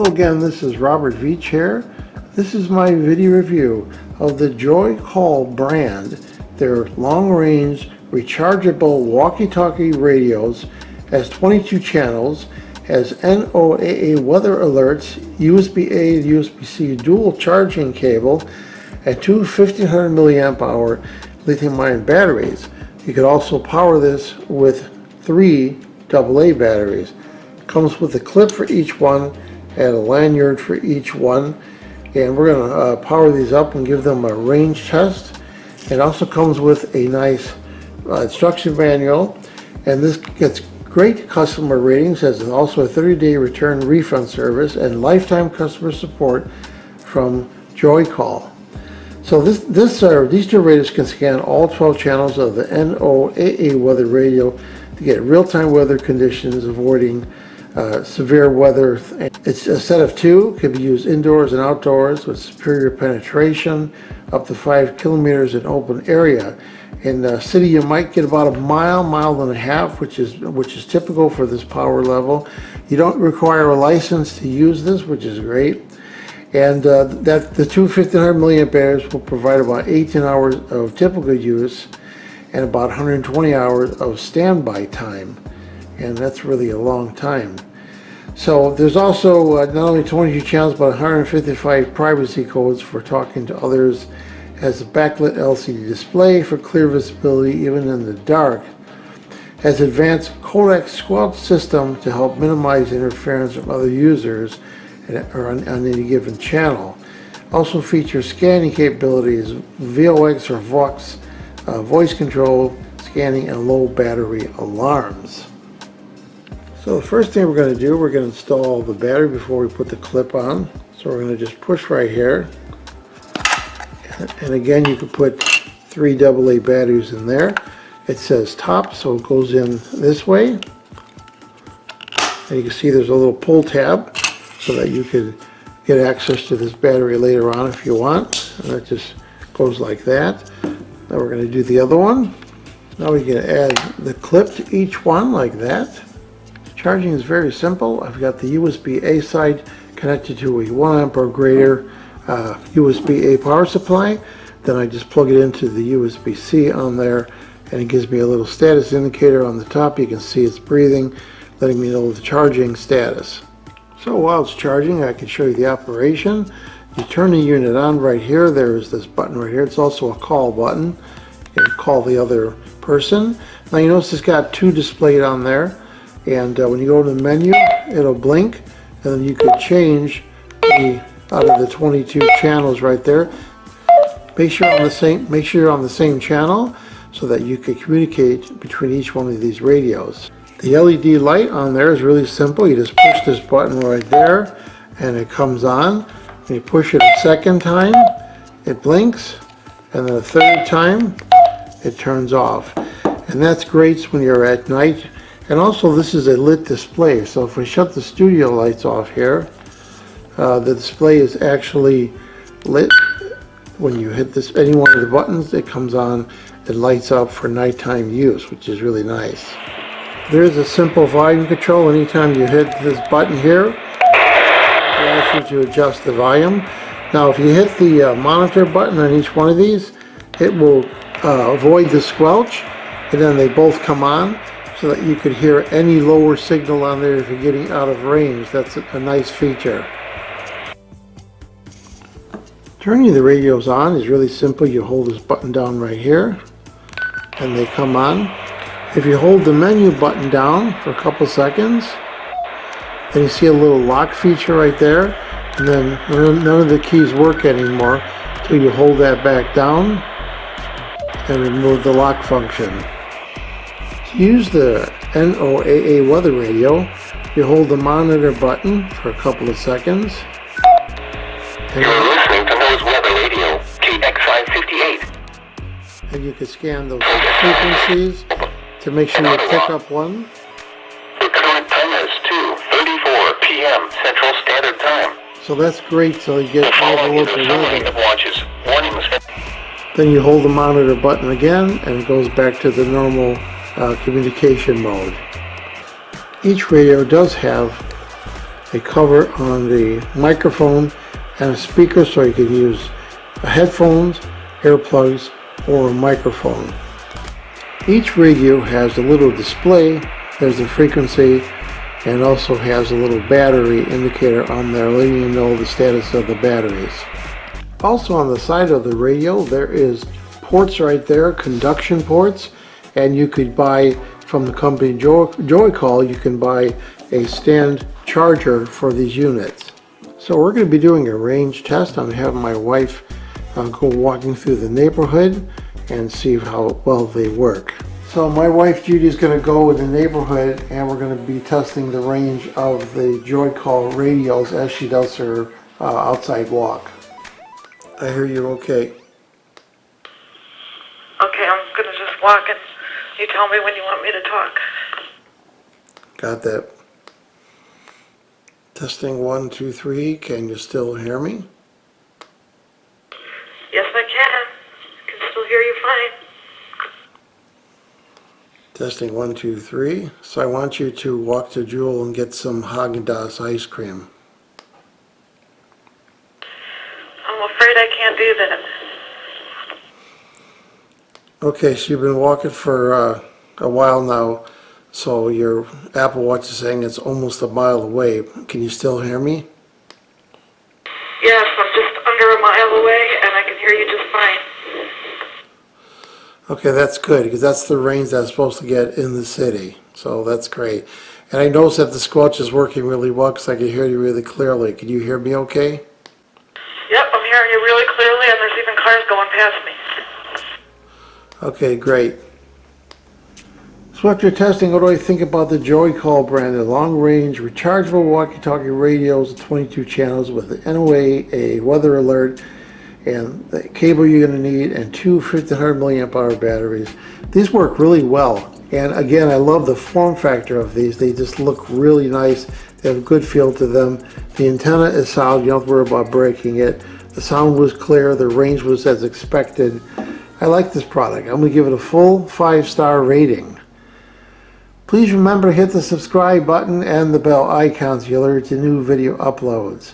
again, this is Robert Veach here. This is my video review of the Joycall brand, their long-range rechargeable walkie-talkie radios. Has 22 channels, has NOAA weather alerts, USB-A to USB-C dual charging cable, and two 1500 milliamp hour lithium-ion batteries. You could also power this with 3 AA batteries. Comes with a clip for each one and a lanyard for each one, and we're going to power these up and give them a range test. It also comes with a nice instruction manual, and this gets great customer ratings, has also a 30-day return refund service and lifetime customer support from Joycall. So these two radios can scan all 12 channels of the NOAA Weather Radio to get real-time weather conditions, avoiding severe weather. It's a set of 2, can be used indoors and outdoors with superior penetration, up to 5 kilometers in open area. In the city, you might get about a mile and a half, which is typical for this power level. You don't require a license to use this, which is great. And the two 1500 milliamp batteries will provide about 18 hours of typical use and about 120 hours of standby time, and that's really a long time. So there's also not only 22 channels but 155 privacy codes for talking to others. Has a backlit LCD display for clear visibility even in the dark. Has advanced codec squelch system to help minimize interference from other users or on any given channel. Also features scanning capabilities, VOX or VOX, voice control, scanning, and low battery alarms. So the first thing we're going to do, we're going to install the battery before we put the clip on. So we're going to just push right here. And again, you can put 3 AA batteries in there. It says top, so it goes in this way. And you can see there's a little pull tab so that you could get access to this battery later on if you want. And that just goes like that. Now we're going to do the other one. Now we can add the clip to each one like that. Charging is very simple. I've got the USB-A side connected to a 1 amp or greater USB-A power supply. Then I just plug it into the USB-C on there, and it gives me a little status indicator on the top. You can see it's breathing, letting me know the charging status. So while it's charging, I can show you the operation. You turn the unit on right here. There is this button right here. It's also a call button. You can call the other person. Now you notice it's got 2 displayed on there, and when you go to the menu, it'll blink, and then you could change out of the 22 channels right there. Make sure you're on the same channel so that you can communicate between each one of these radios. The LED light on there is really simple. You just push this button right there and it comes on. When you push it a second time, it blinks, and then a third time it turns off. And that's great when you're at night. And also, this is a lit display, so if we shut the studio lights off here, the display is actually lit. When you hit any one of the buttons, it comes on and lights up for nighttime use, which is really nice. There's a simple volume control. Anytime you hit this button here, it asks you to adjust the volume. Now if you hit the monitor button on each one of these, it will avoid the squelch, and then they both come on so that you could hear any lower signal on there if you're getting out of range. That's a nice feature. Turning the radios on is really simple. You hold this button down right here and they come on. If you hold the menu button down for a couple seconds, then you see a little lock feature right there, and then none of the keys work anymore until you hold that back down and remove the lock function. To use the NOAA Weather Radio, you hold the monitor button for a couple of seconds. And you can scan those frequencies to make sure you pick up one. The current time is 2:34 p.m. Central Standard Time. So that's great, so you get all the local weather. Watches. Warnings. Then you hold the monitor button again and it goes back to the normal communication mode. Each radio does have a cover on the microphone and a speaker, so you can use headphones, earplugs, or a microphone. Each radio has a little display. There's the frequency, and also has a little battery indicator on there letting you know the status of the batteries. Also on the side of the radio there is ports right there, conduction ports, and you could buy from the company Joycall, you can buy a stand charger for these units. So we're going to be doing a range test. I'm having my wife go walking through the neighborhood and see how well they work. So my wife Judy is going to go in the neighborhood and we're going to be testing the range of the Joycall radios as she does her outside walk. I hear you okay. Okay, I'm going to just walk and you tell me when you want me to talk. Got that. Testing 1, 2, 3. Can you still hear me? Yes, I can still hear you fine. Testing 1, 2, 3. So I want you to walk to Jewel and get some Haagen-Dazs ice cream. I'm afraid I can't do that. Okay, so you've been walking for a while now, so your Apple Watch is saying it's almost a mile away. Can you still hear me? Yes, I'm just under a mile away and I can hear you just fine. Okay, that's good, because that's the range that's supposed to get in the city, so that's great. And I noticed that the squelch is working really well because I can hear you really clearly. Can you hear me okay? Yep, I'm hearing you really clearly and there's even cars going past me. Okay, great. So after testing, what do I think about the Joycall brand? The long-range rechargeable walkie-talkie radios, 22 channels with the NOAA weather alert, and the cable you're going to need, and two 1500 milliamp hour batteries. These work really well. And again, I love the form factor of these. They just look really nice. They have a good feel to them. The antenna is solid. You don't have to worry about breaking it. The sound was clear. The range was as expected. I like this product. I'm going to give it a full 5-star rating. Please remember to hit the subscribe button and the bell icon to be alerted to new video uploads.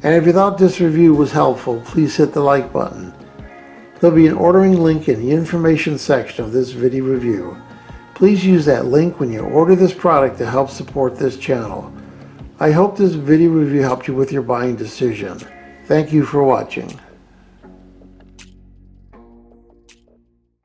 And if you thought this review was helpful, please hit the like button. There'll be an ordering link in the information section of this video review. Please use that link when you order this product to help support this channel. I hope this video review helped you with your buying decision. Thank you for watching.